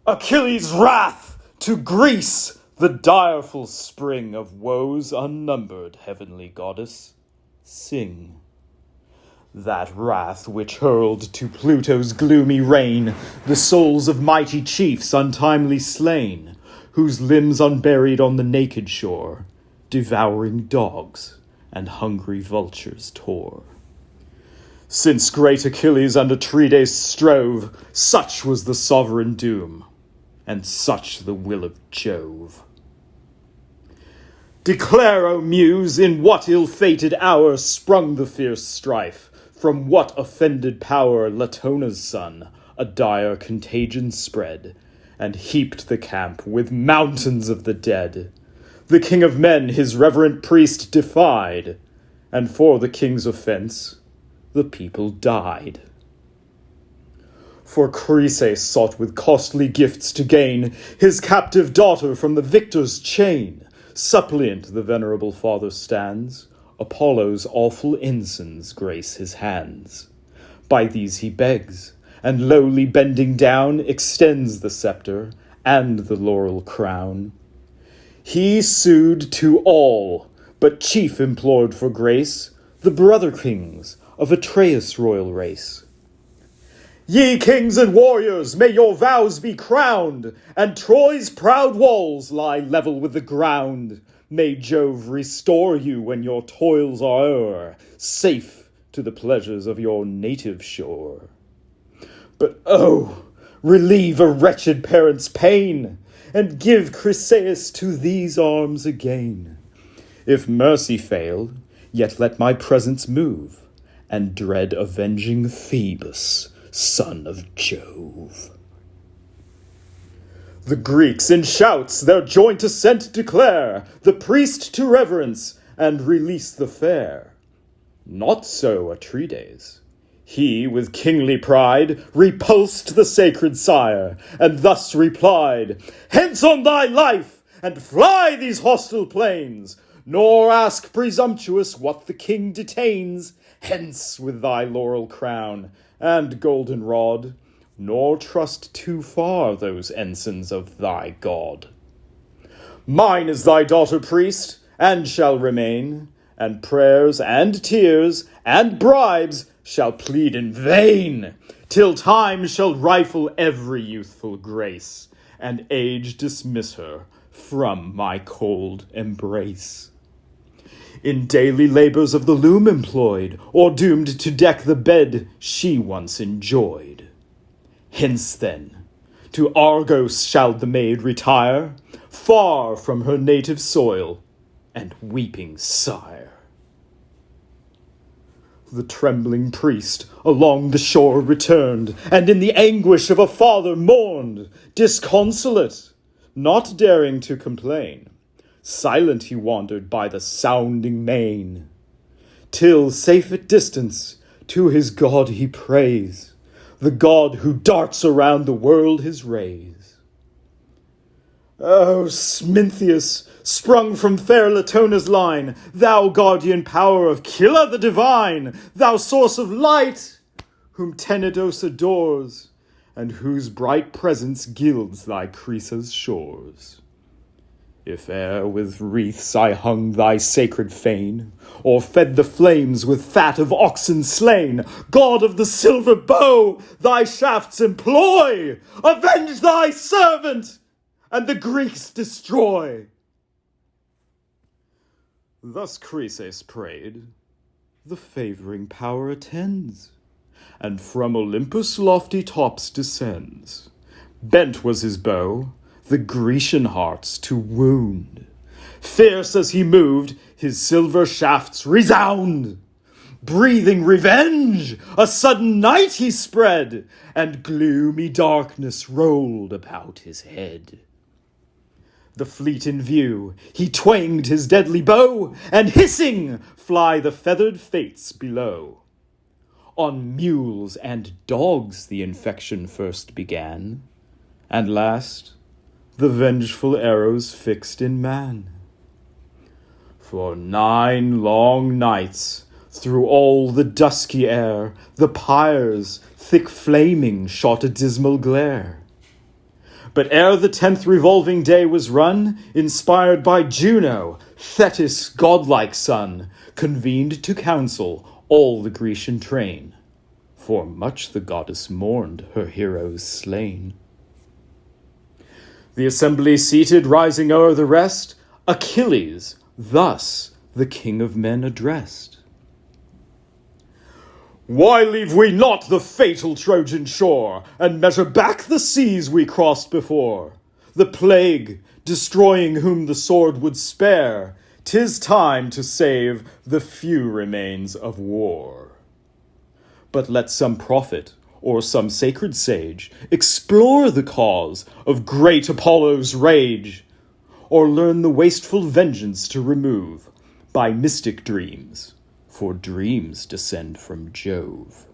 Achilles' wrath to Greece, the direful spring of woes unnumbered, heavenly goddess, sing. That wrath which hurled to Pluto's gloomy reign the souls of mighty chiefs untimely slain, whose limbs unburied on the naked shore, devouring dogs and hungry vultures tore. Since great Achilles and Atrides strove, such was the sovereign doom, and such the will of Jove. Declare, O Muse, in what ill-fated hour sprung the fierce strife, from what offended power Latona's son a dire contagion spread, and heaped the camp with mountains of the dead. The king of men his reverent priest defied, and for the king's offense the people died. For Chryses sought with costly gifts to gain his captive daughter from the victor's chain. Suppliant the venerable father stands, Apollo's awful ensigns grace his hands. By these he begs, and lowly bending down, extends the scepter and the laurel crown. He sued to all, but chief implored for grace the brother kings of Atreus' royal race. Ye kings and warriors, may your vows be crowned, and Troy's proud walls lie level with the ground. May Jove restore you when your toils are o'er, safe to the pleasures of your native shore. But oh, relieve a wretched parent's pain, and give Chryseis to these arms again. If mercy fail, yet let my presence move, and dread avenging Phoebus, son of Jove. The Greeks in shouts their joint assent declare, the priest to reverence, and release the fair. Not so Atrides. He, with kingly pride, repulsed the sacred sire, and thus replied, Hence on thy life, and fly these hostile plains, nor ask presumptuous what the king detains. Hence with thy laurel crown and golden rod, nor trust too far those ensigns of thy god. Mine is thy daughter, priest, and shall remain, and prayers and tears and bribes shall plead in vain, till time shall rifle every youthful grace, and age dismiss her from my cold embrace. In daily labors of the loom employed, or doomed to deck the bed she once enjoyed. Hence then, to Argos shall the maid retire, far from her native soil and weeping sire. The trembling priest along the shore returned, and in the anguish of a father mourned, disconsolate, not daring to complain. Silent he wandered by the sounding main, till, safe at distance, to his God he prays, the God who darts around the world his rays. O Smintheus, sprung from fair Latona's line, thou guardian power of Killa the divine, thou source of light, whom Tenedos adores, and whose bright presence gilds thy Chrysa's shores. If e'er with wreaths I hung thy sacred fane, or fed the flames with fat of oxen slain, God of the silver bow, thy shafts employ! Avenge thy servant, and the Greeks destroy! Thus Chryses prayed, the favouring power attends, and from Olympus' lofty tops descends. Bent was his bow, the Grecian hearts to wound. Fierce as he moved, his silver shafts resound. Breathing revenge, a sudden night he spread, and gloomy darkness rolled about his head. The fleet in view, he twanged his deadly bow, and hissing fly the feathered fates below. On mules and dogs the infection first began, and last the vengeful arrows fixed in man. For 9 long nights, through all the dusky air, the pyres, thick flaming, shot a dismal glare. But ere the 10th revolving day was run, inspired by Juno, Thetis' godlike son, convened to council all the Grecian train. For much the goddess mourned her heroes slain. The assembly seated, rising o'er the rest, Achilles thus the king of men addressed. Why leave we not the fatal Trojan shore, and measure back the seas we crossed before? The plague, destroying whom the sword would spare, 'tis time to save the few remains of war. But let some prophet or some sacred sage explore the cause of great Apollo's rage, or learn the wasteful vengeance to remove by mystic dreams, for dreams descend from Jove.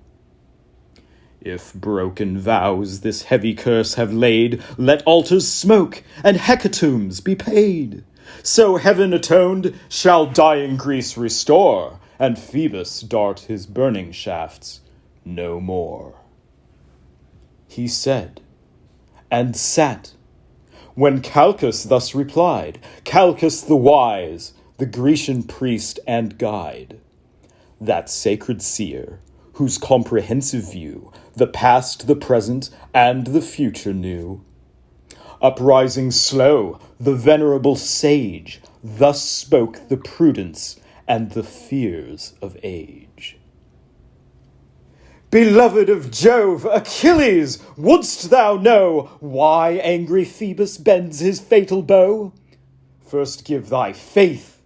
If broken vows this heavy curse have laid, let altars smoke and hecatombs be paid. So heaven atoned shall dying Greece restore, and Phoebus dart his burning shafts no more. He said, and sat. When Calchas thus replied, Calchas the wise, the Grecian priest and guide, that sacred seer, whose comprehensive view the past, the present, and the future knew. Uprising slow, the venerable sage thus spoke the prudence and the fears of age. Beloved of Jove, Achilles, wouldst thou know why angry Phoebus bends his fatal bow? First give thy faith,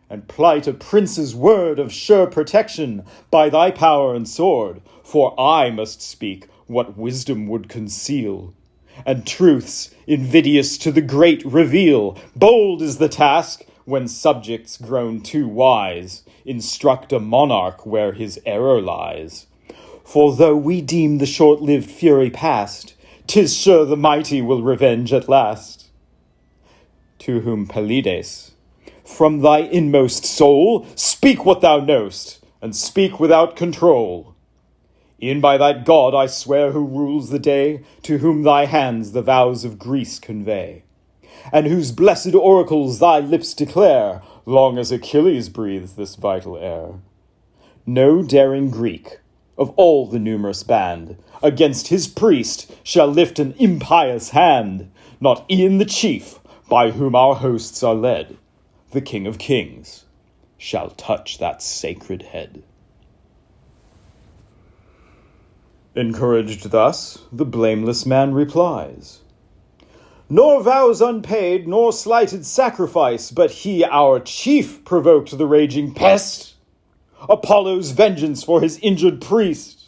and plight a prince's word of sure protection by thy power and sword, for I must speak what wisdom would conceal, and truths invidious to the great reveal. Bold is the task, when subjects grown too wise instruct a monarch where his error lies. For though we deem the short-lived fury past, 'tis sure the mighty will revenge at last. To whom Pelides, from thy inmost soul, speak what thou knowst, and speak without control. E'en by that God I swear who rules the day, to whom thy hands the vows of Greece convey, and whose blessed oracles thy lips declare, long as Achilles breathes this vital air. No daring Greek, of all the numerous band, against his priest shall lift an impious hand, not e'en the chief by whom our hosts are led, the King of Kings, shall touch that sacred head. Encouraged thus, the blameless man replies, nor vows unpaid, nor slighted sacrifice, but he, our chief, provoked the raging pest, Apollo's vengeance for his injured priest.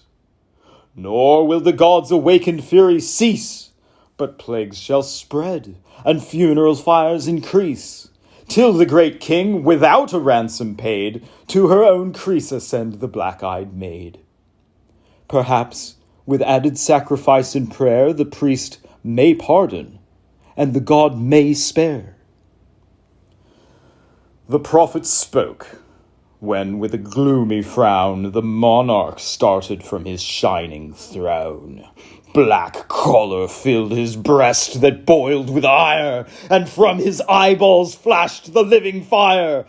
Nor will the gods' awakened fury cease, but plagues shall spread, and funeral fires increase, till the great king, without a ransom paid, to her own Crisa send the black-eyed maid. Perhaps, with added sacrifice and prayer, the priest may pardon, and the god may spare. The prophet spoke, when with a gloomy frown the monarch started from his shining throne. Black choler filled his breast that boiled with ire, and from his eyeballs flashed the living fire.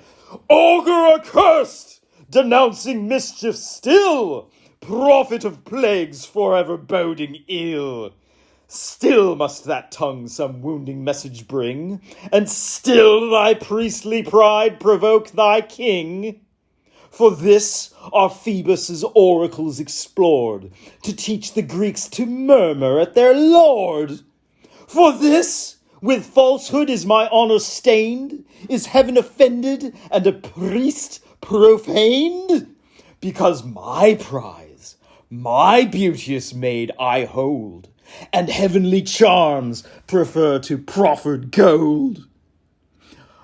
Augur accursed, denouncing mischief still, prophet of plagues forever boding ill. Still must that tongue some wounding message bring, and still thy priestly pride provoke thy king. For this are Phoebus' oracles explored, to teach the Greeks to murmur at their lord. For this, with falsehood is my honor stained, is heaven offended, and a priest profaned? Because my prize, my beauteous maid I hold, and heavenly charms prefer to proffered gold.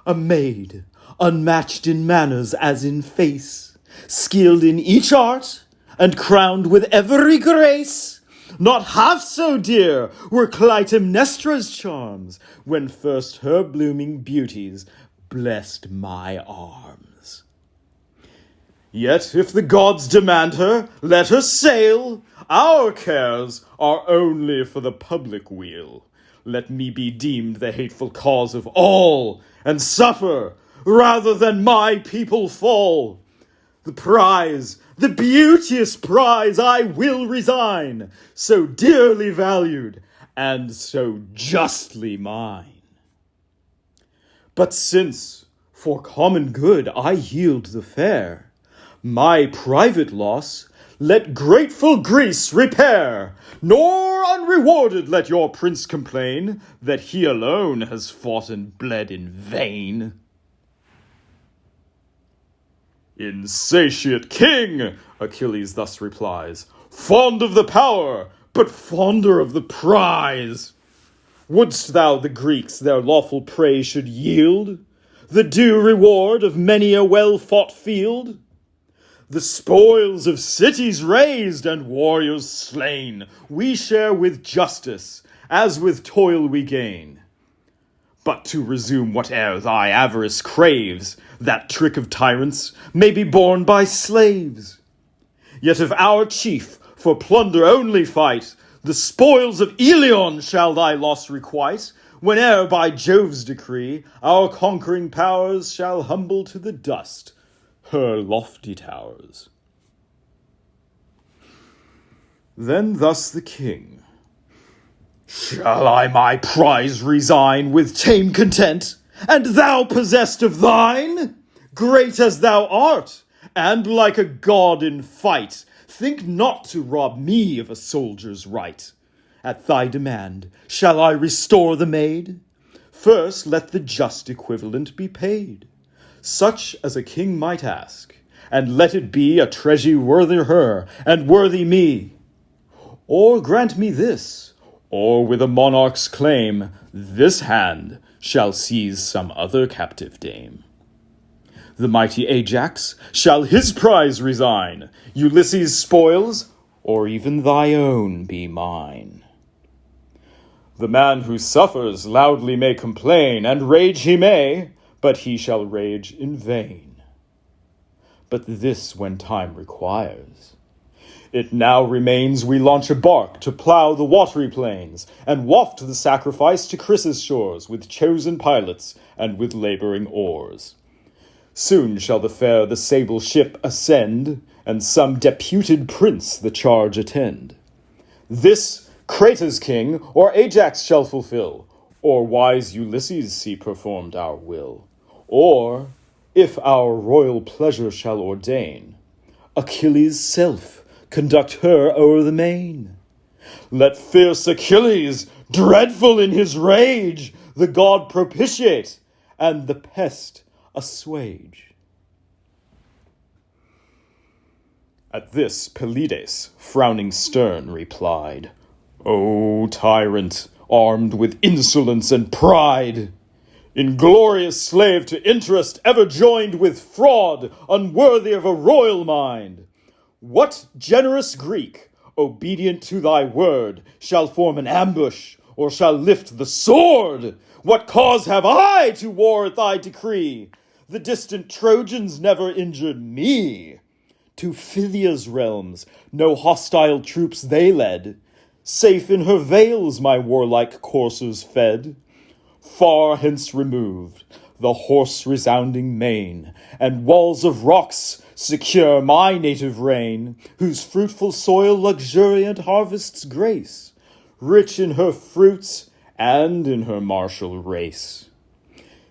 A maid, unmatched in manners as in face, skilled in each art, and crowned with every grace. Not half so dear were Clytemnestra's charms, when first her blooming beauties blessed my arms. Yet if the gods demand her, let her sail. Our cares are only for the public weal. Let me be deemed the hateful cause of all, and suffer rather than my people fall. The prize, the beauteous prize, I will resign, so dearly valued and so justly mine. But since, for common good, I yield the fair, my private loss let grateful Greece repair, nor unrewarded let your prince complain that he alone has fought and bled in vain. Insatiate king, Achilles thus replies, fond of the power, but fonder of the prize. Wouldst thou the Greeks their lawful prey should yield, the due reward of many a well-fought field? The spoils of cities razed and warriors slain we share with justice, as with toil we gain. But to resume whate'er thy avarice craves, that trick of tyrants may be borne by slaves. Yet if our chief for plunder only fight, the spoils of Iliad shall thy loss requite, whene'er by Jove's decree our conquering powers shall humble to the dust her lofty towers. Then thus the king, shall I my prize resign with tame content, and thou possessed of thine? Great as thou art, and like a god in fight, think not to rob me of a soldier's right. At thy demand, shall I restore the maid? First let the just equivalent be paid, such as a king might ask, and let it be a treasure worthy her, and worthy me. Or grant me this, or with a monarch's claim, this hand shall seize some other captive dame. The mighty Ajax shall his prize resign, Ulysses' spoils, or even thy own be mine. The man who suffers loudly may complain, and rage he may, but he shall rage in vain. But this when time requires. It now remains we launch a bark to plough the watery plains, and waft the sacrifice to Chrysa's shores, with chosen pilots and with labouring oars. Soon shall the sable ship ascend, and some deputed prince the charge attend. This Crater's king or Ajax shall fulfill, or wise Ulysses see performed our will. Or, if our royal pleasure shall ordain, Achilles' self conduct her o'er the main. Let fierce Achilles, dreadful in his rage, the god propitiate, and the pest assuage. At this Pelides, frowning stern, replied, O tyrant, armed with insolence and pride! Inglorious slave to interest ever joined with fraud, unworthy of a royal mind! What generous Greek, obedient to thy word, shall form an ambush, or shall lift the sword? What cause have I to war at thy decree? The distant Trojans never injured me. To Phthyia's realms no hostile troops they led. Safe in her vales my warlike coursers fed. Far hence removed, the horse-resounding main, and walls of rocks secure my native reign, whose fruitful soil luxuriant harvests grace, rich in her fruits and in her martial race.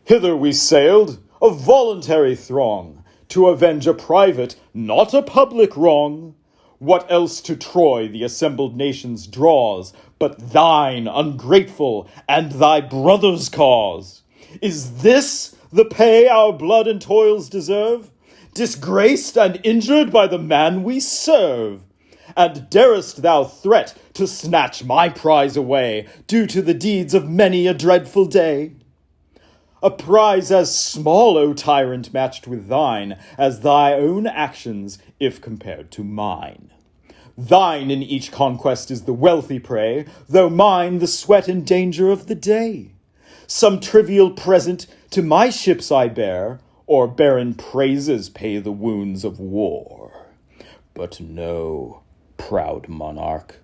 Hither we sailed, a voluntary throng, to avenge a private, not a public wrong. What else to Troy the assembled nations draws, but thine ungrateful and thy brother's cause? Is this the pay our blood and toils deserve, disgraced and injured by the man we serve? And darest thou threat to snatch my prize away, due to the deeds of many a dreadful day? A prize as small, O tyrant, matched with thine, as thy own actions, if compared to mine. Thine in each conquest is the wealthy prey, though mine the sweat and danger of the day. Some trivial present to my ships I bear, or barren praises pay the wounds of war. But no, proud monarch,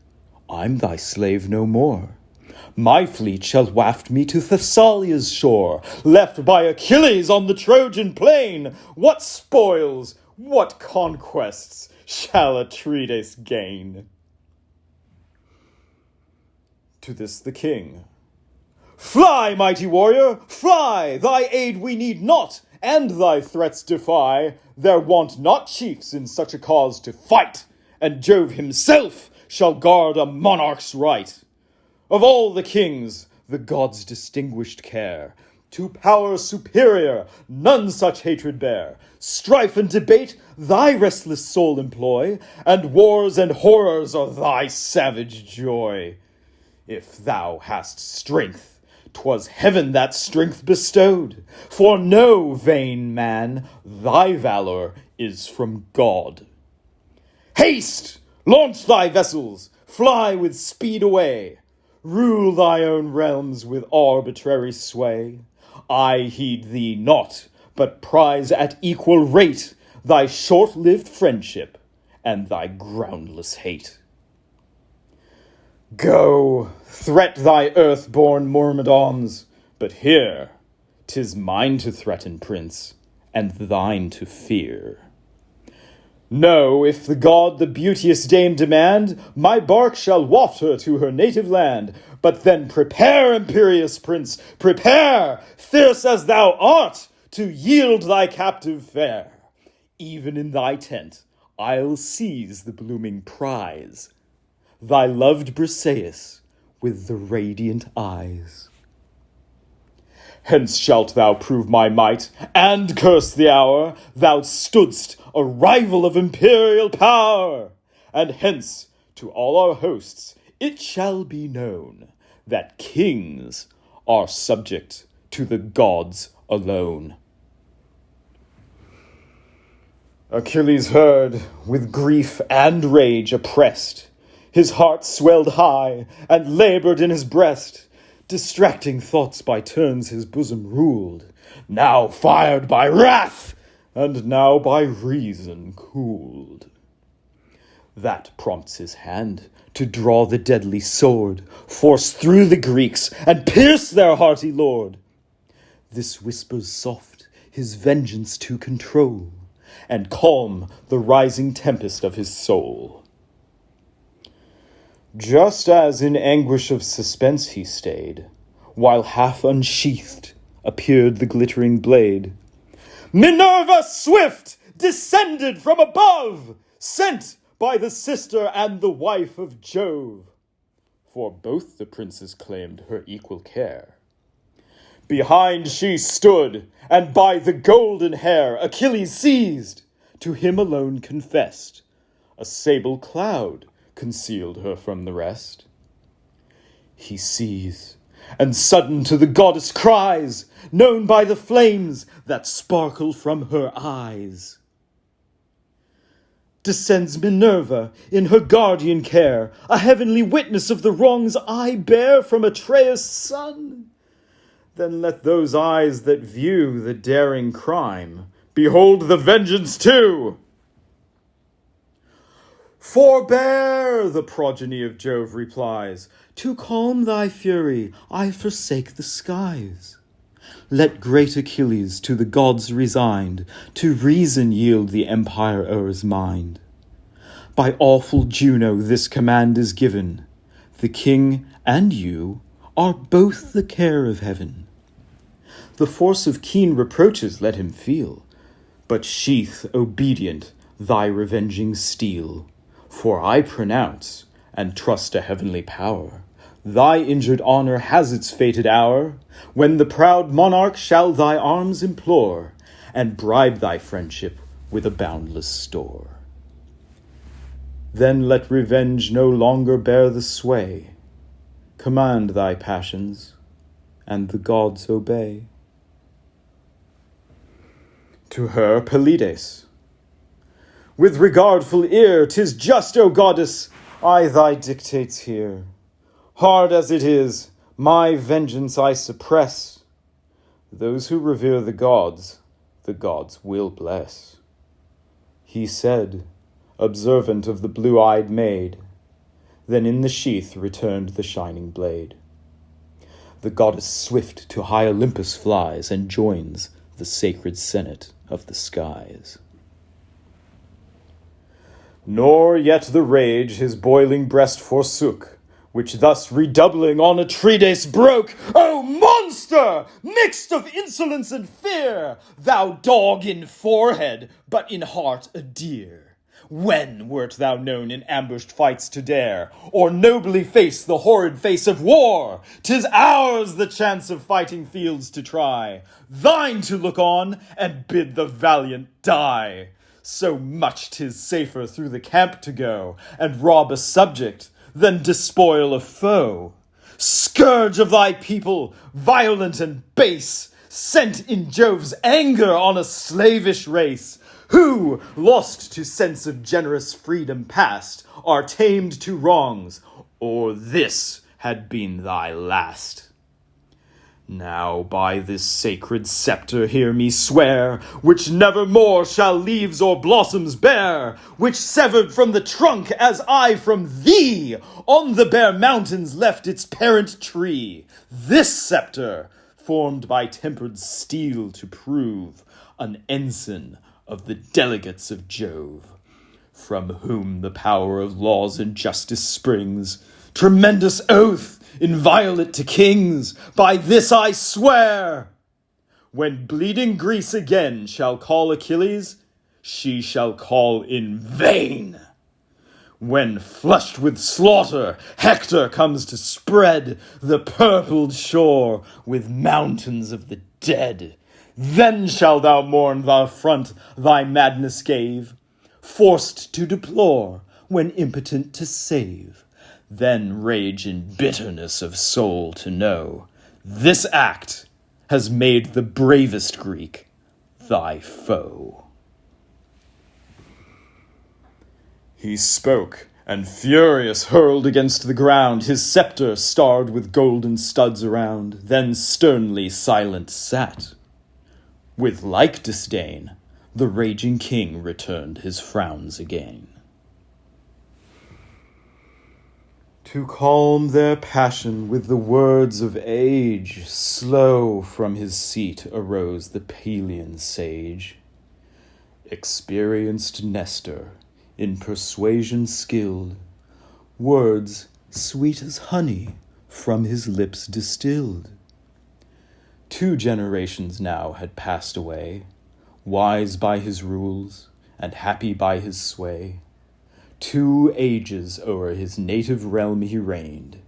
I'm thy slave no more. My fleet shall waft me to Thessalia's shore, left by Achilles on the Trojan plain. What spoils, what conquests shall Atrides gain? To this the king: Fly, mighty warrior, fly! Thy aid we need not, and thy threats defy. There want not chiefs in such a cause to fight, and Jove himself shall guard a monarch's right. Of all the kings, the gods' distinguished care, to power superior none such hatred bear. Strife and debate thy restless soul employ, and wars and horrors are thy savage joy. If thou hast strength, 'twas heaven that strength bestowed, for know, vain man, thy valor is from God. Haste! Launch thy vessels, fly with speed away. Rule thy own realms with arbitrary sway. I heed thee not, but prize at equal rate thy short-lived friendship and thy groundless hate. Go, threat thy earth-born myrmidons, but here 'tis mine to threaten, prince, and thine to fear. Know, if the god the beauteous dame demand, my bark shall waft her to her native land. But then prepare, imperious prince, prepare, fierce as thou art, to yield thy captive fair. Even in thy tent I'll seize the blooming prize, thy loved Briseis with the radiant eyes. Hence shalt thou prove my might, and curse the hour thou stoodst a rival of imperial power. And hence to all our hosts it shall be known that kings are subject to the gods alone. Achilles heard, with grief and rage oppressed. His heart swelled high, and labored in his breast. Distracting thoughts by turns his bosom ruled, now fired by wrath, and now by reason cooled. That prompts his hand to draw the deadly sword, force through the Greeks, and pierce their haughty lord. This whispers soft his vengeance to control, and calm the rising tempest of his soul. Just as in anguish of suspense he stayed, while half unsheathed appeared the glittering blade, Minerva swift descended from above, sent by the sister and the wife of Jove. For both the princes claimed her equal care. Behind she stood, and by the golden hair Achilles seized, to him alone confessed. A sable cloud concealed her from the rest. He sees, and sudden to the goddess cries, known by the flames that sparkle from her eyes. Descends Minerva in her guardian care, a heavenly witness of the wrongs I bear from Atreus' son. Then let those eyes that view the daring crime behold the vengeance too. Forbear, the progeny of Jove replies, to calm thy fury I forsake the skies. Let great Achilles to the gods resigned, to reason yield the empire o'er his mind. By awful Juno this command is given, the king and you are both the care of heaven. The force of keen reproaches let him feel, but sheath, obedient, thy revenging steel. For I pronounce, and trust a heavenly power, thy injured honor has its fated hour, when the proud monarch shall thy arms implore, and bribe thy friendship with a boundless store. Then let revenge no longer bear the sway. Command thy passions, and the gods obey. To her Pelides: with regardful ear, 'tis just, O goddess, I thy dictates hear. Hard as it is, my vengeance I suppress. Those who revere the the gods will bless. He said, observant of the blue-eyed maid. Then in the sheath returned the shining blade. The goddess swift to high Olympus flies, and joins the sacred senate of the skies. Nor yet the rage his boiling breast forsook, which thus redoubling on Atrides broke. O monster, mixed of insolence and fear, thou dog in forehead, but in heart a deer! When wert thou known in ambushed fights to dare, or nobly face the horrid face of war? 'Tis ours the chance of fighting fields to try, thine to look on, and bid the valiant die. So much 'tis safer through the camp to go, and rob a subject, than despoil a foe. Scourge of thy people, violent and base, sent in Jove's anger on a slavish race, who, lost to sense of generous freedom past, are tamed to wrongs, or this had been thy last. Now by this sacred sceptre hear me swear, which never more shall leaves or blossoms bear, which severed from the trunk as I from thee, on the bare mountains left its parent tree. This sceptre, formed by tempered steel to prove, an ensign of the delegates of Jove, from whom the power of laws and justice springs. Tremendous oath, inviolate to kings, by this I swear. When bleeding Greece again shall call Achilles, she shall call in vain. When, flushed with slaughter, Hector comes to spread the purpled shore with mountains of the dead, then shalt thou mourn the affront thy madness gave, forced to deplore when impotent to save. Then rage in bitterness of soul to know this act has made the bravest Greek thy foe. He spoke, and furious hurled against the ground his sceptre starred with golden studs around, then sternly silent sat. With like disdain, the raging king returned his frowns again. To calm their passion with the words of age, slow from his seat arose the Pelian sage. Experienced Nestor, in persuasion skilled, words sweet as honey from his lips distilled. 2 generations now had passed away, wise by his rules and happy by his sway. 2 ages o'er his native realm he reigned,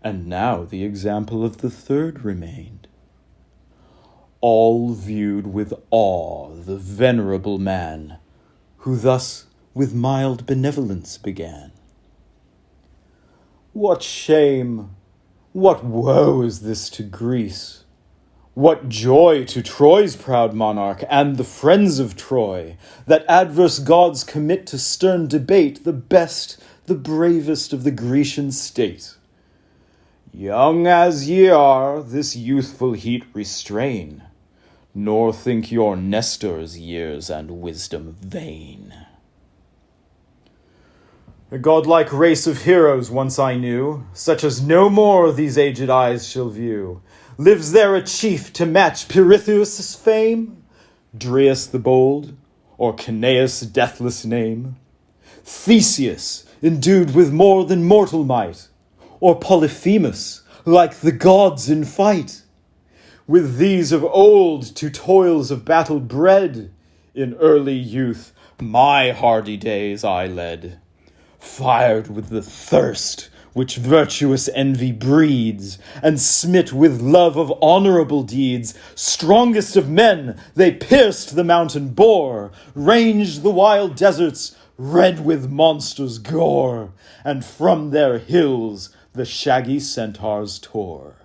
and now the example of the 3rd remained. All viewed with awe the venerable man, who thus with mild benevolence began. What shame, what woe is this to Greece? What joy to Troy's proud monarch and the friends of Troy, that adverse gods commit to stern debate the best, the bravest of the Grecian state. Young as ye are, this youthful heat restrain, nor think your Nestor's years and wisdom vain. A godlike race of heroes once I knew, such as no more these aged eyes shall view. Lives there a chief to match Pirithous' fame? Dreius the bold, or Caeneus' deathless name? Theseus, endued with more than mortal might? Or Polyphemus, like the gods in fight? With these of old to toils of battle bred, in early youth my hardy days I led. Fired with the thirst which virtuous envy breeds, and smit with love of honorable deeds, strongest of men, they pierced the mountain boar, ranged the wild deserts, red with monsters' gore, and from their hills the shaggy centaurs tore.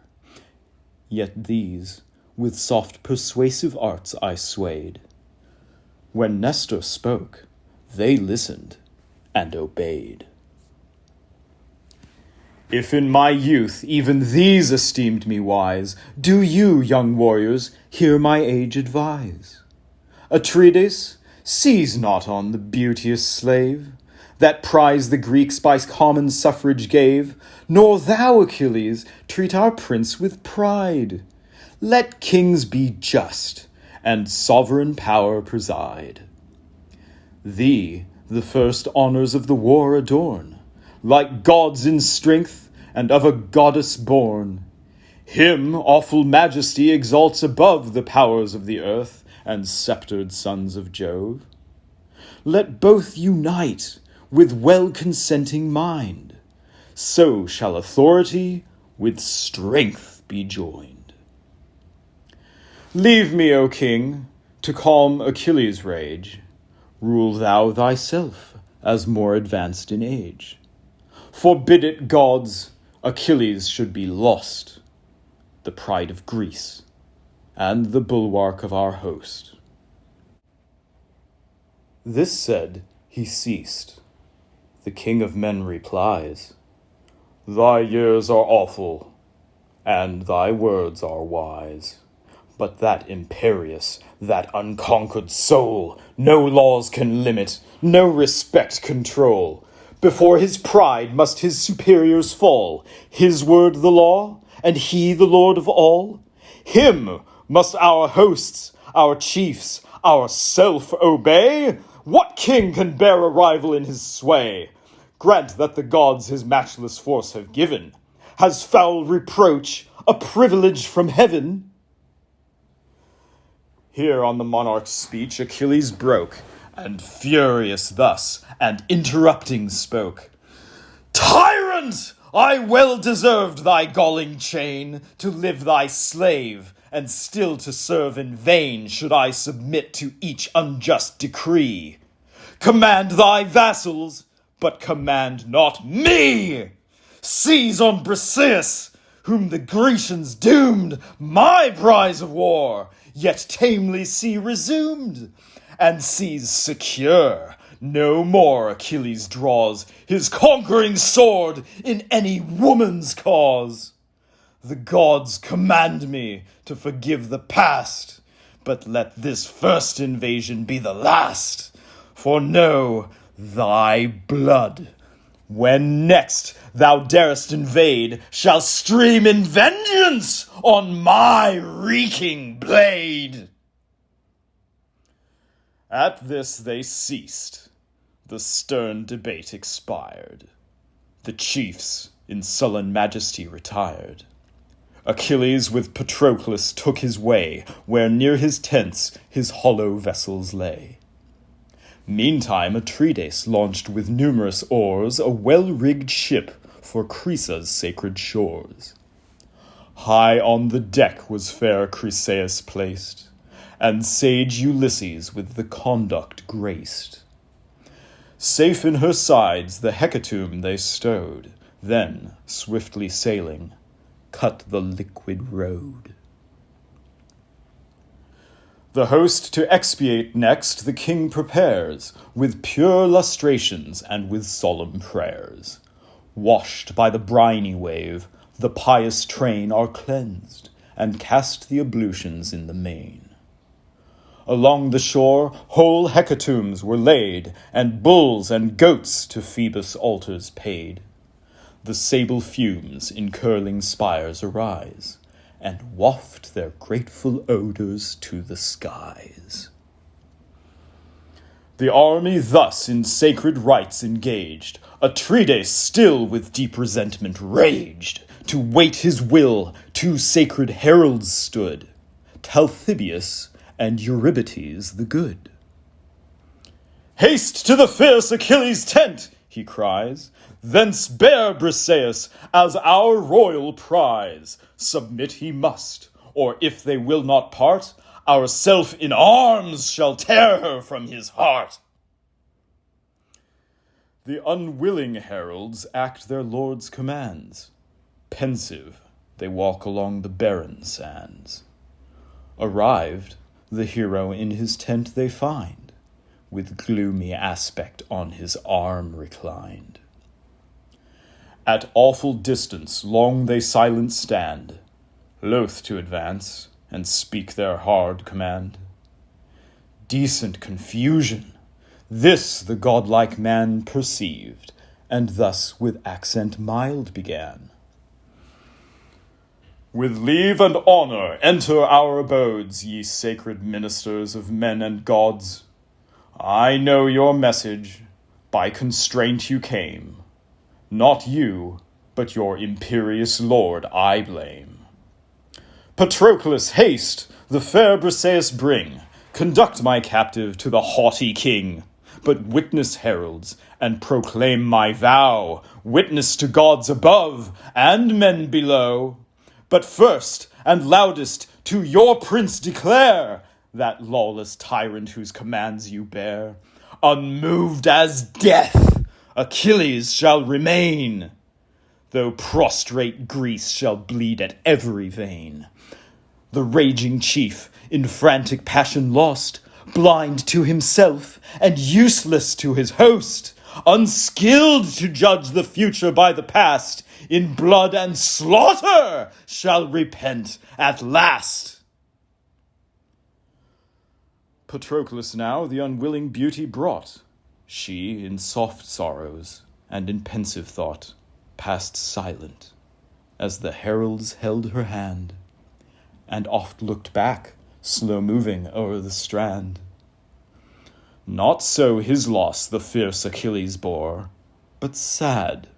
Yet these with soft persuasive arts I swayed. When Nestor spoke, they listened and obeyed. If in my youth even these esteemed me wise, do you, young warriors, hear my age advise. Atreides, seize not on the beauteous slave, that prize the Greeks by common suffrage gave, nor thou, Achilles, treat our prince with pride. Let kings be just, and sovereign power preside. Thee the first honours of the war adorn, like gods in strength, and of a goddess born. Him awful majesty exalts above the powers of the earth and sceptred sons of Jove. Let both unite with well-consenting mind, so shall authority with strength be joined. Leave me, O king, to calm Achilles' rage. Rule thou thyself, as more advanced in age. Forbid it, gods, Achilles should be lost, the pride of Greece, and the bulwark of our host. This said, he ceased. The king of men replies, Thy years are awful, and thy words are wise. But that imperious, that unconquered soul, no laws can limit, no respect control. Before his pride must his superiors fall, his word the law, and he the lord of all. Him must our hosts, our chiefs, ourself obey. What king can bear a rival in his sway? Grant that the gods his matchless force have given. Has foul reproach a privilege from heaven? Here on the monarch's speech Achilles broke, and furious thus, and interrupting spoke. Tyrant! I well deserved thy galling chain, to live thy slave, and still to serve in vain should I submit to each unjust decree. Command thy vassals, but command not me! Seize on Briseis, whom the Grecians doomed, my prize of war, yet tamely see resumed, and sees secure. No more Achilles draws his conquering sword in any woman's cause. The gods command me to forgive the past, but let this first invasion be the last. For know, thy blood, when next thou darest invade, shall stream in vengeance on my reeking blade. At this they ceased. The stern debate expired. The chiefs in sullen majesty retired. Achilles with Patroclus took his way, where near his tents his hollow vessels lay. Meantime Atreides launched with numerous oars a well-rigged ship for Chrysa's sacred shores. High on the deck was fair Chryseis placed, and sage Ulysses with the conduct graced. Safe in her sides the hecatomb they stowed, then, swiftly sailing, cut the liquid road. The host to expiate next the king prepares, with pure lustrations and with solemn prayers. Washed by the briny wave, the pious train are cleansed, and cast the ablutions in the main. Along the shore whole hecatombs were laid, and bulls and goats to Phoebus' altars paid. The sable fumes in curling spires arise, and waft their grateful odors to the skies. The army thus in sacred rites engaged, Atreides still with deep resentment raged. To wait his will, two sacred heralds stood, Talthybius and Eurybates the good. Haste to the fierce Achilles' tent, he cries, thence bear Briseis as our royal prize. Submit he must, or if they will not part, ourself in arms shall tear her from his heart. The unwilling heralds act their lord's commands. Pensive, they walk along the barren sands. Arrived, the hero in his tent they find, with gloomy aspect on his arm reclined. At awful distance long they silent stand, loath to advance and speak their hard command. Decent confusion. This the godlike man perceived, and thus with accent mild began. With leave and honor enter our abodes, ye sacred ministers of men and gods. I know your message, by constraint you came. Not you, but your imperious lord I blame. Patroclus, haste, the fair Briseis bring. Conduct my captive to the haughty king. But witness, heralds, and proclaim my vow, witness to gods above and men below. But first and loudest to your prince declare, that lawless tyrant whose commands you bear, unmoved as death, Achilles shall remain, though prostrate Greece shall bleed at every vein. The raging chief, in frantic passion lost, blind to himself and useless to his host, unskilled to judge the future by the past, in blood and slaughter shall repent at last. Patroclus now the unwilling beauty brought. She, in soft sorrows and in pensive thought, passed silent, as the heralds held her hand, and oft looked back, slow-moving o'er the strand. Not so his loss the fierce Achilles bore, but sad,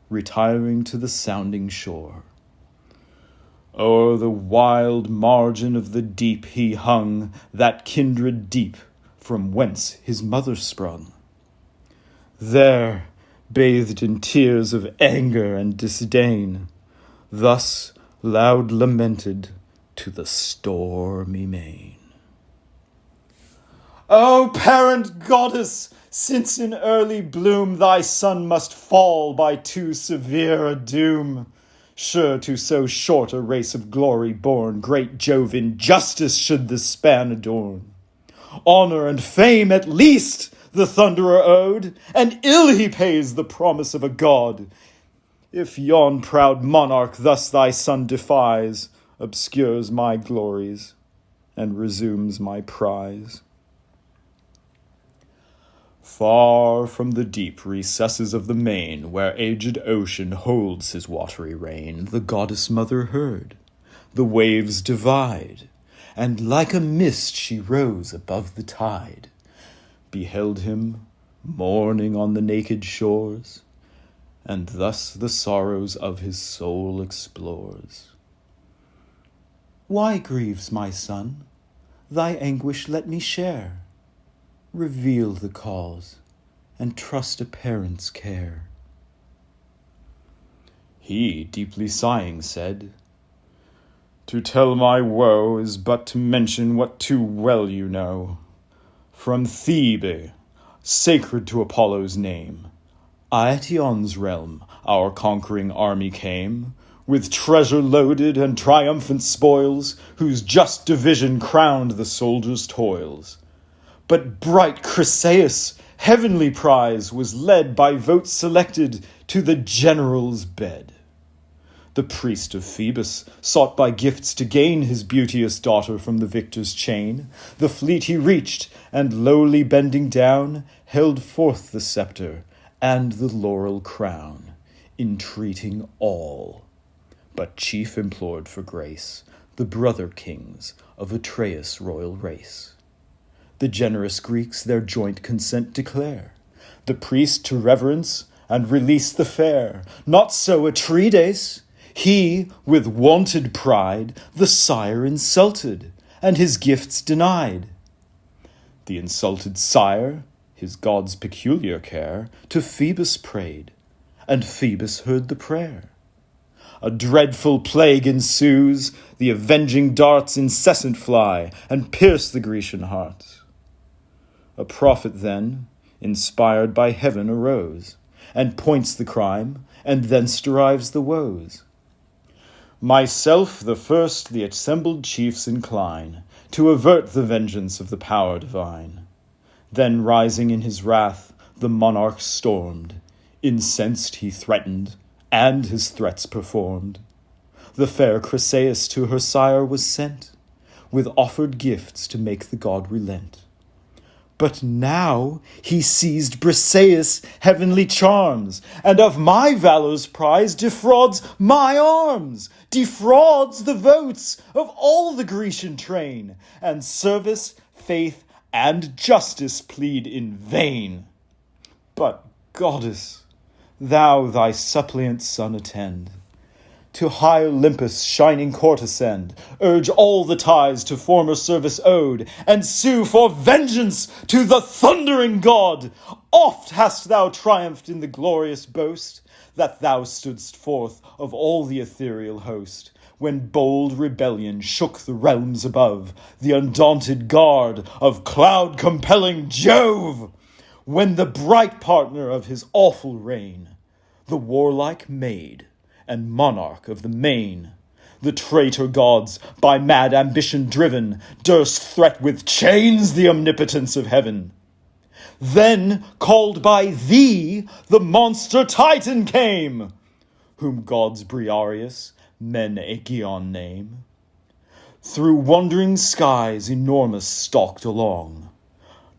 retiring to the sounding shore. O'er the wild margin of the deep he hung, that kindred deep from whence his mother sprung. There, bathed in tears of anger and disdain, thus loud lamented to the stormy main. O parent goddess, since in early bloom thy son must fall by too severe a doom, sure to so short a race of glory born, great Jove in justice should the span adorn. Honor and fame at least the thunderer owed, and ill he pays the promise of a god, if yon proud monarch thus thy son defies, obscures my glories, and resumes my prize. Far from the deep recesses of the main, where aged ocean holds his watery reign, the goddess mother heard the waves divide, and like a mist she rose above the tide, beheld him mourning on the naked shores, and thus the sorrows of his soul explores. Why grieves my son? Thy anguish let me share. Reveal the cause, and trust a parent's care. He, deeply sighing, said, To tell my woe is but to mention what too well you know. From Thebe, sacred to Apollo's name, Aetion's realm, our conquering army came, with treasure loaded and triumphant spoils, whose just division crowned the soldiers' toils. But bright Chryseis, heavenly prize, was led by votes selected to the general's bed. The priest of Phoebus sought by gifts to gain his beauteous daughter from the victor's chain. The fleet he reached, and lowly bending down, held forth the scepter and the laurel crown, entreating all, but chief implored for grace the brother kings of Atreus' royal race. The generous Greeks their joint consent declare, the priest to reverence and release the fair. Not so Atreides. He, with wonted pride, the sire insulted, and his gifts denied. The insulted sire, his god's peculiar care, to Phoebus prayed, and Phoebus heard the prayer. A dreadful plague ensues, the avenging darts incessant fly, and pierce the Grecian hearts. A prophet then, inspired by heaven, arose, and points the crime, and thence derives the woes. Myself the first the assembled chiefs incline, to avert the vengeance of the power divine. Then rising in his wrath, the monarch stormed, incensed he threatened, and his threats performed. The fair Chryseis to her sire was sent, with offered gifts to make the god relent. But now he seized Briseis' heavenly charms, and of my valor's prize defrauds my arms, defrauds the votes of all the Grecian train, and service, faith, and justice plead in vain. But, goddess, thou thy suppliant son attend, to high Olympus' shining court ascend, urge all the ties to former service owed, and sue for vengeance to the thundering god. Oft hast thou triumphed in the glorious boast, that thou stoodst forth of all the ethereal host, when bold rebellion shook the realms above, the undaunted guard of cloud-compelling Jove, when the bright partner of his awful reign, the warlike maid and monarch of the main, the traitor gods, by mad ambition driven, durst threat with chains the omnipotence of heaven. Then, called by thee, the monster Titan came, whom gods Briareus, men Aegeon name. Through wandering skies enormous stalked along,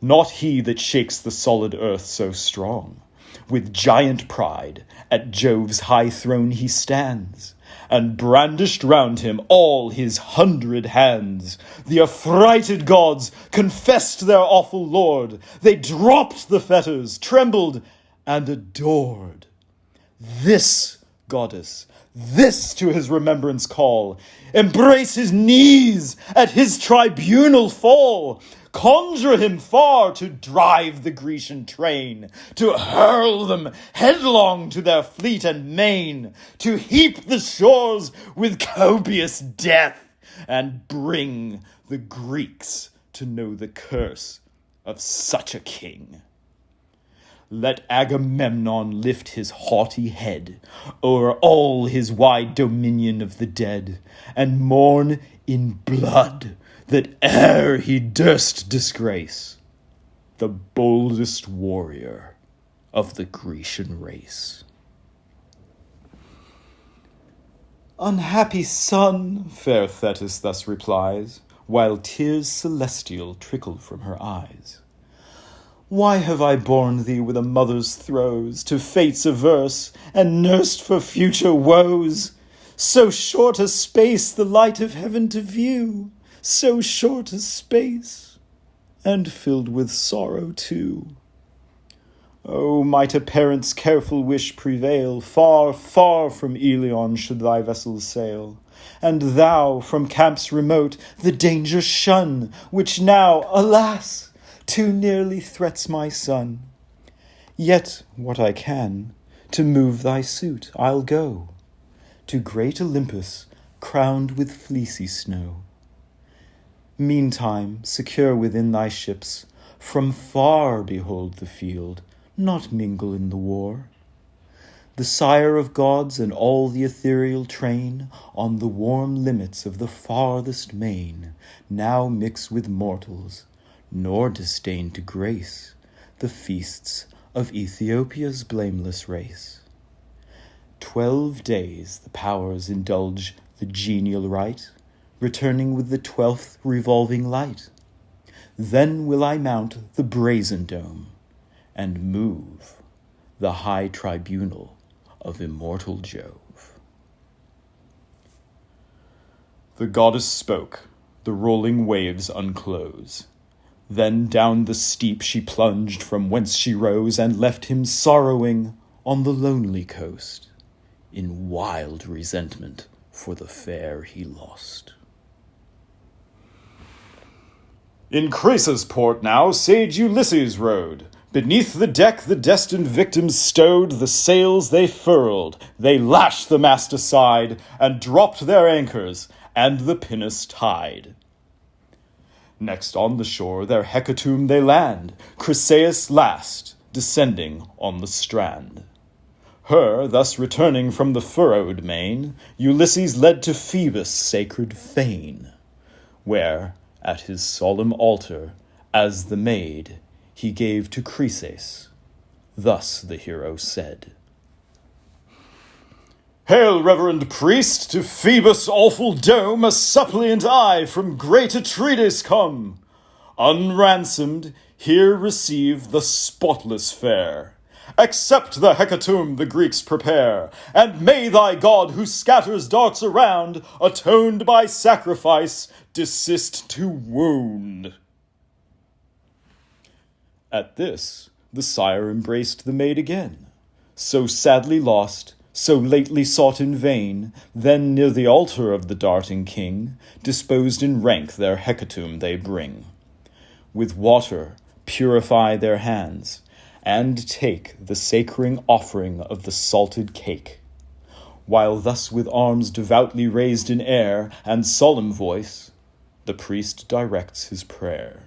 not he that shakes the solid earth so strong. With giant pride at Jove's high throne he stands, and brandished round him all his 100 hands. The affrighted gods confessed their awful lord. They dropped the fetters, trembled, and adored. This, goddess, this to his remembrance call. Embrace his knees, at his tribunal fall. Conjure him far to drive the Grecian train, to hurl them headlong to their fleet and main, to heap the shores with copious death, and bring the Greeks to know the curse of such a king. Let Agamemnon lift his haughty head o'er all his wide dominion of the dead, and mourn in blood that e'er he durst disgrace the boldest warrior of the Grecian race. Unhappy son, fair Thetis thus replies, while tears celestial trickle from her eyes. Why have I borne thee with a mother's throes, to fates averse, and nursed for future woes? So short a space the light of heaven to view, so short a space, and filled with sorrow too. Oh, might a parent's careful wish prevail, far, far from Ilion should thy vessels sail, and thou, from camps remote, the danger shun, which now, alas, too nearly threats my son. Yet, what I can, to move thy suit, I'll go, to great Olympus, crowned with fleecy snow. Meantime, secure within thy ships, from far behold the field, not mingle in the war. The sire of gods and all the ethereal train, on the warm limits of the farthest main, now mix with mortals, nor disdain to grace the feasts of Ethiopia's blameless race. 12 days the powers indulge the genial rite, returning with the 12th revolving light. Then will I mount the brazen dome, and move the high tribunal of immortal Jove. The goddess spoke, the rolling waves unclose. Then down the steep she plunged from whence she rose, and left him sorrowing on the lonely coast, in wild resentment for the fair he lost. In Chrysa's port now sage Ulysses rode. Beneath the deck the destined victims stowed, the sails they furled, they lashed the mast aside, and dropped their anchors, and the pinnace tied. Next on the shore their hecatomb they land, Chryseis last, descending on the strand. Her, thus returning from the furrowed main, Ulysses led to Phoebus' sacred fane, where, at his solemn altar, as the maid, he gave to Chryseis. Thus the hero said: Hail, reverend priest, to Phoebus' awful dome, a suppliant I from great Atrides come. Unransomed, here receive the spotless fare. Accept the hecatomb the Greeks prepare, and may thy God who scatters darts around, atoned by sacrifice, desist to wound. At this, the sire embraced the maid again, so sadly lost, so lately sought in vain. Then near the altar of the darting king, disposed in rank their hecatomb they bring. With water purify their hands, and take the sacring offering of the salted cake. While thus with arms devoutly raised in air and solemn voice, the priest directs his prayer.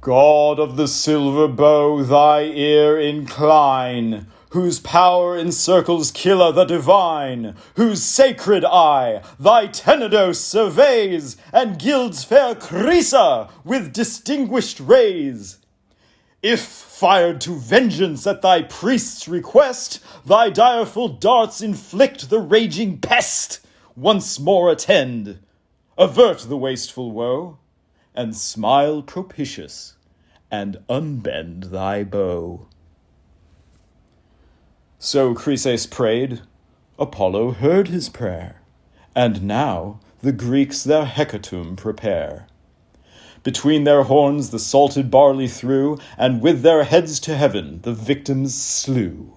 God of the silver bow, thy ear incline, whose power encircles Killa the divine, whose sacred eye thy Tenedos surveys, and gilds fair Crisa with distinguished rays. If, fired to vengeance at thy priest's request, thy direful darts inflict the raging pest, once more attend, avert the wasteful woe, and smile propitious, and unbend thy bow. So Chryses prayed, Apollo heard his prayer, and now the Greeks their hecatomb prepare. Between their horns the salted barley threw, and with their heads to heaven the victims slew.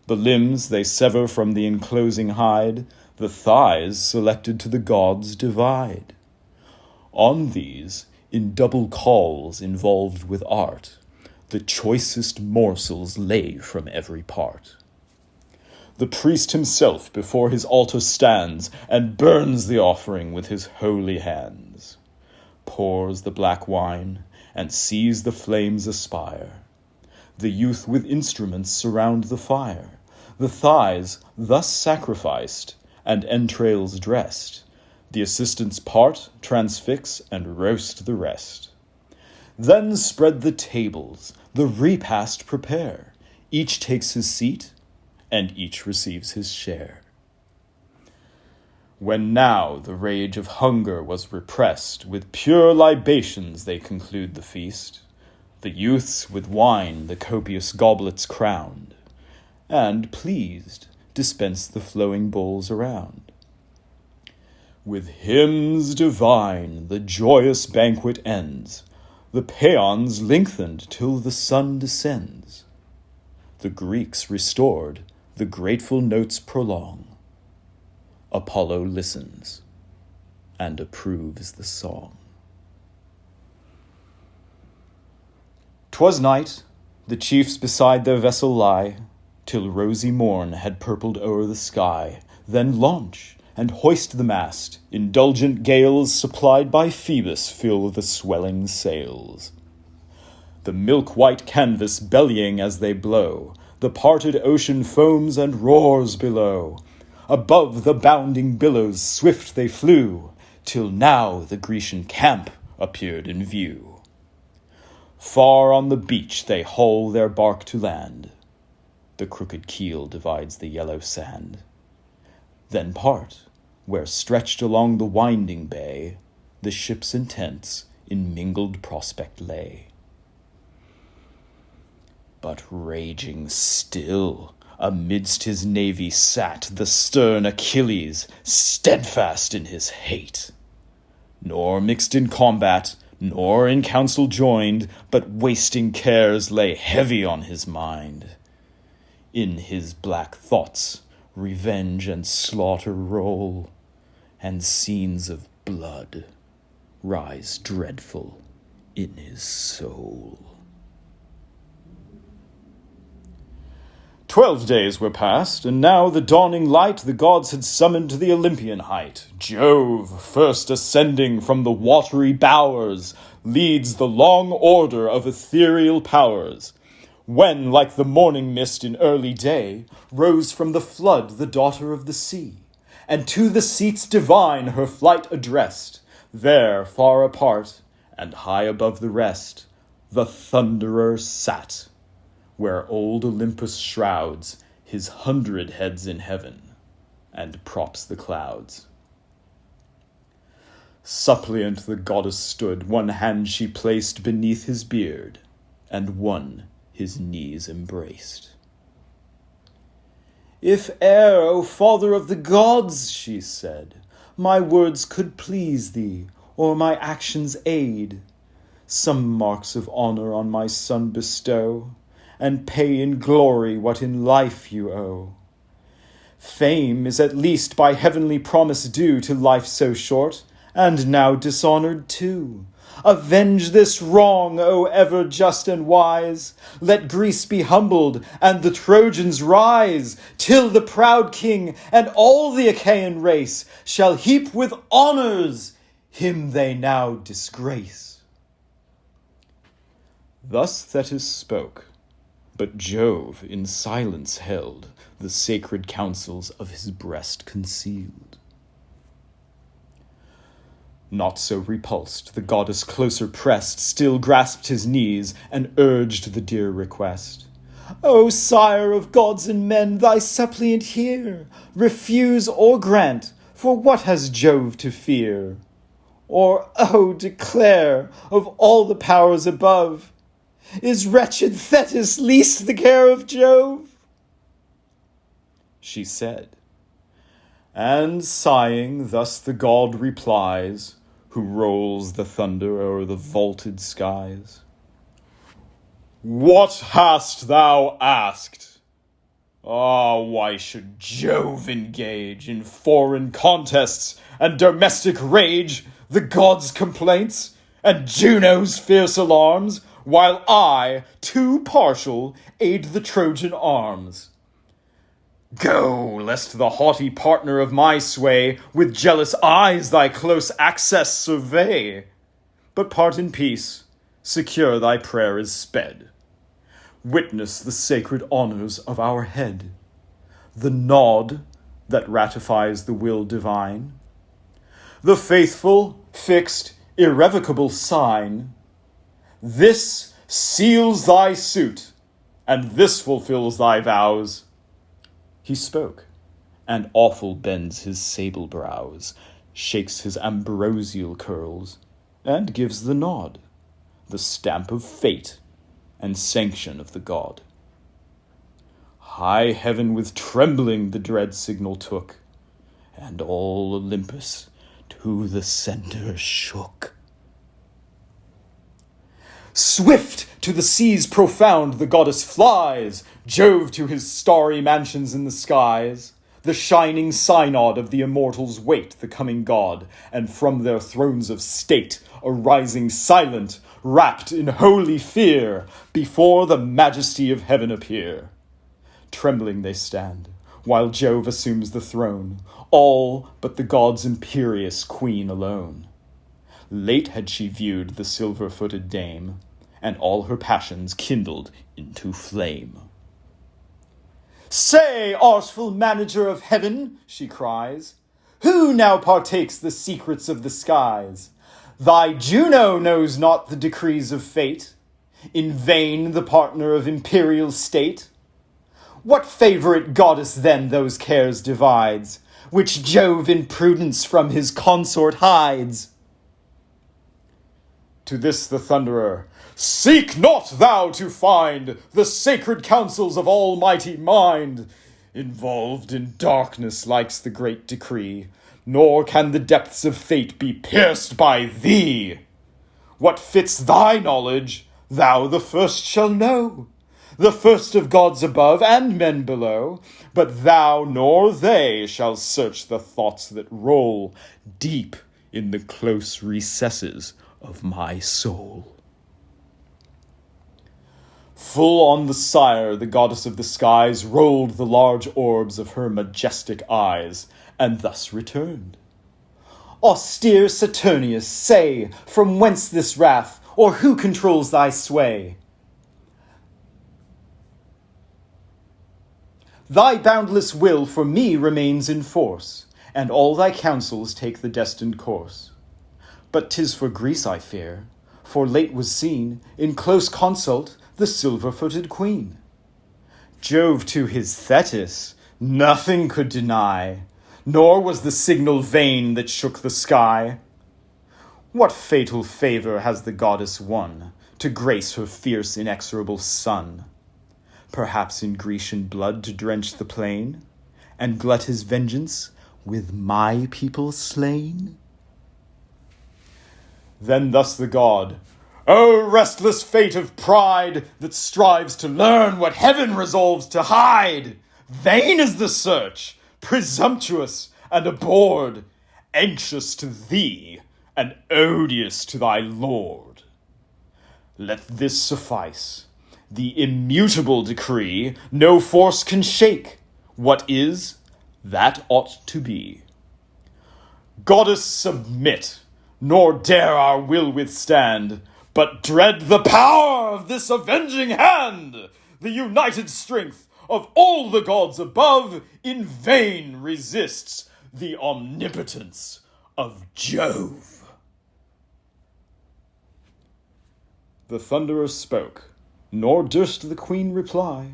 The limbs they sever from the enclosing hide, the thighs selected to the gods divide. On these, in double cauls involved with art, the choicest morsels lay from every part. The priest himself before his altar stands, and burns the offering with his holy hands. Pours the black wine, and sees the flames aspire. The youth with instruments surround the fire. The thighs thus sacrificed, and entrails dressed. The assistants part, transfix, and roast the rest. Then spread the tables, the repast prepare. Each takes his seat, and each receives his share. When now the rage of hunger was repressed, with pure libations they conclude the feast. The youths with wine the copious goblets crowned, and, pleased, dispense the flowing bowls around. With hymns divine the joyous banquet ends, the paeans lengthened till the sun descends. The Greeks restored, the grateful notes prolong. Apollo listens, and approves the song. 'Twas night, the chiefs beside their vessel lie, till rosy morn had purpled o'er the sky. Then launch, and hoist the mast, indulgent gales supplied by Phoebus fill the swelling sails. The milk-white canvas bellying as they blow, the parted ocean foams and roars below. Above the bounding billows swift they flew, till now the Grecian camp appeared in view. Far on the beach they haul their bark to land. The crooked keel divides the yellow sand. Then part, where stretched along the winding bay, the ships and tents in mingled prospect lay. But raging still, amidst his navy sat the stern Achilles, steadfast in his hate. Nor mixed in combat, nor in council joined, but wasting cares lay heavy on his mind. In his black thoughts revenge and slaughter roll, and scenes of blood rise dreadful in his soul. 12 days were past, and now the dawning light the gods had summoned to the Olympian height. Jove, first ascending from the watery bowers, leads the long order of ethereal powers. When, like the morning mist in early day, rose from the flood the daughter of the sea, and to the seats divine her flight addressed, there, far apart, and high above the rest, the Thunderer sat, where old Olympus shrouds his 100 heads in heaven, and props the clouds. Suppliant the goddess stood, one hand she placed beneath his beard, and one his knees embraced. "If e'er, O father of the gods," she said, "my words could please thee, or my actions aid, some marks of honor on my son bestow, and pay in glory what in life you owe. Fame is at least by heavenly promise due to life so short, and now dishonored too. Avenge this wrong, O ever just and wise. Let Greece be humbled, and the Trojans rise, till the proud king and all the Achaean race shall heap with honors him they now disgrace." Thus Thetis spoke, but Jove in silence held, the sacred counsels of his breast concealed. Not so repulsed, the goddess closer pressed, still grasped his knees, and urged the dear request. "O sire of gods and men, thy suppliant hear! Refuse or grant, for what has Jove to fear? Or, oh, declare, of all the powers above, is wretched Thetis least the care of Jove?" She said, and sighing thus the god replies, who rolls the thunder o'er the vaulted skies. "What hast thou asked? Ah, why should Jove engage in foreign contests and domestic rage, the gods' complaints and Juno's fierce alarms, while I, too partial, aid the Trojan arms? Go, lest the haughty partner of my sway with jealous eyes thy close access survey. But part in peace, secure thy prayer is sped. Witness the sacred honors of our head, the nod that ratifies the will divine, the faithful, fixed, irrevocable sign. This seals thy suit, and this fulfills thy vows." He spoke, and awful bends his sable brows, shakes his ambrosial curls, and gives the nod, the stamp of fate and sanction of the god. High heaven with trembling the dread signal took, and all Olympus to the center shook. Swift to the seas profound the goddess flies, Jove to his starry mansions in the skies. The shining synod of the immortals wait the coming god, and from their thrones of state, arising silent, wrapped in holy fear, before the majesty of heaven appear. Trembling they stand, while Jove assumes the throne, all but the god's imperious queen alone. Late had she viewed the silver-footed dame, and all her passions kindled into flame. "Say, artful manager of heaven," she cries, "who now partakes the secrets of the skies? Thy Juno knows not the decrees of fate, in vain the partner of imperial state. What favourite goddess then those cares divides, which Jove in prudence from his consort hides?" To this the Thunderer, "Seek not thou to find the sacred counsels of Almighty Mind. Involved in darkness likes the great decree, nor can the depths of fate be pierced by thee. What fits thy knowledge, thou the first shall know, the first of gods above and men below, but thou nor they shall search the thoughts that roll deep in the close recesses of my soul." Full on the sire, the goddess of the skies, rolled the large orbs of her majestic eyes, and thus returned. "Austere Saturnius, say, from whence this wrath, or who controls thy sway? Thy boundless will for me remains in force, and all thy counsels take the destined course. But 'tis for Greece I fear, for late was seen, in close consult, the silver-footed queen. Jove to his Thetis nothing could deny, nor was the signal vain that shook the sky. What fatal favor has the goddess won to grace her fierce, inexorable son? Perhaps in Grecian blood to drench the plain, and glut his vengeance with my people slain? Then thus the god, O restless fate of pride that strives to learn what heaven resolves to hide! Vain is the search, presumptuous and abhorred, anxious to thee and odious to thy lord. Let this suffice, the immutable decree no force can shake. What is, that ought to be. Goddess, submit, nor dare our will withstand, but dread the power of this avenging hand. The united strength of all the gods above in vain resists the omnipotence of Jove. The thunderer spoke, nor durst the queen reply.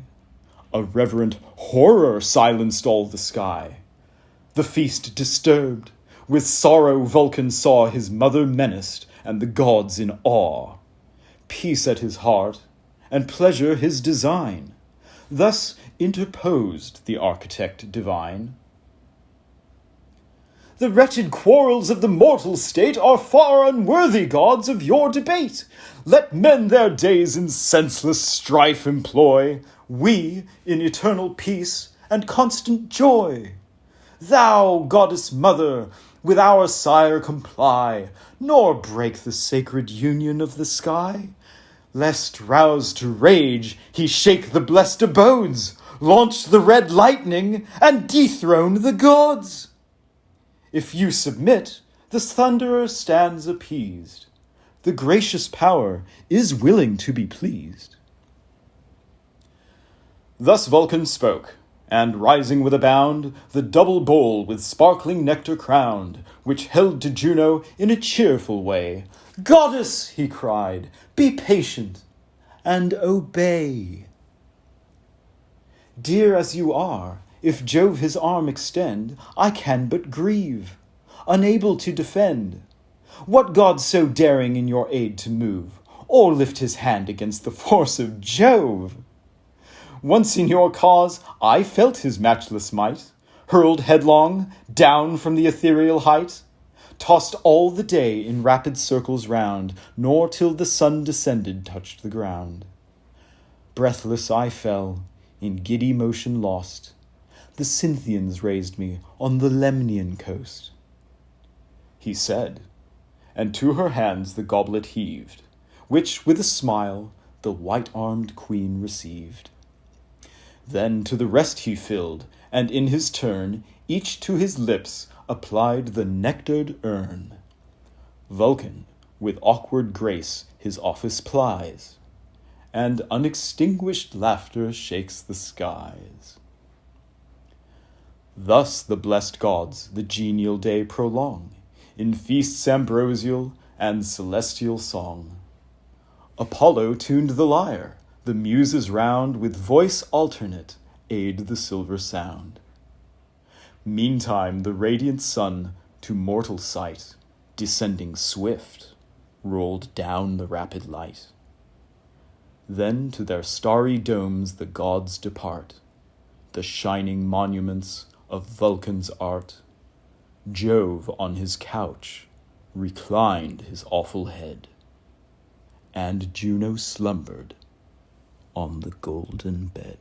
A reverent horror silenced all the sky. The feast disturbed, with sorrow Vulcan saw his mother menaced, and the gods in awe. Peace at his heart, and pleasure his design. Thus interposed the architect divine. The wretched quarrels of the mortal state are far unworthy, gods, of your debate. Let men their days in senseless strife employ, we in eternal peace and constant joy. Thou, goddess mother, with our sire comply, nor break the sacred union of the sky, lest, roused to rage, he shake the blessed abodes, launch the red lightning, and dethrone the gods. If you submit, the thunderer stands appeased. The gracious power is willing to be pleased. Thus Vulcan spoke, and rising with a bound, the double bowl with sparkling nectar crowned, which held to Juno in a cheerful way. Goddess, he cried, be patient and obey. Dear as you are, if Jove his arm extend, I can but grieve, unable to defend. What god so daring in your aid to move, or lift his hand against the force of Jove? Once in your cause I felt his matchless might, hurled headlong down from the ethereal height, tossed all the day in rapid circles round, nor till the sun descended touched the ground. Breathless I fell, in giddy motion lost. The Cynthians raised me on the Lemnian coast. He said, and to her hands the goblet heaved, which with a smile the white-armed queen received. Then to the rest he filled, and in his turn each to his lips applied the nectared urn. Vulcan with awkward grace his office plies, and unextinguished laughter shakes the skies. Thus the blessed gods the genial day prolong, in feasts ambrosial and celestial song. Apollo tuned the lyre, the muses round with voice alternate aid the silver sound. Meantime the radiant sun to mortal sight, descending swift, rolled down the rapid light. Then to their starry domes the gods depart, the shining monuments of Vulcan's art. Jove on his couch reclined his awful head, and Juno slumbered on the golden bed.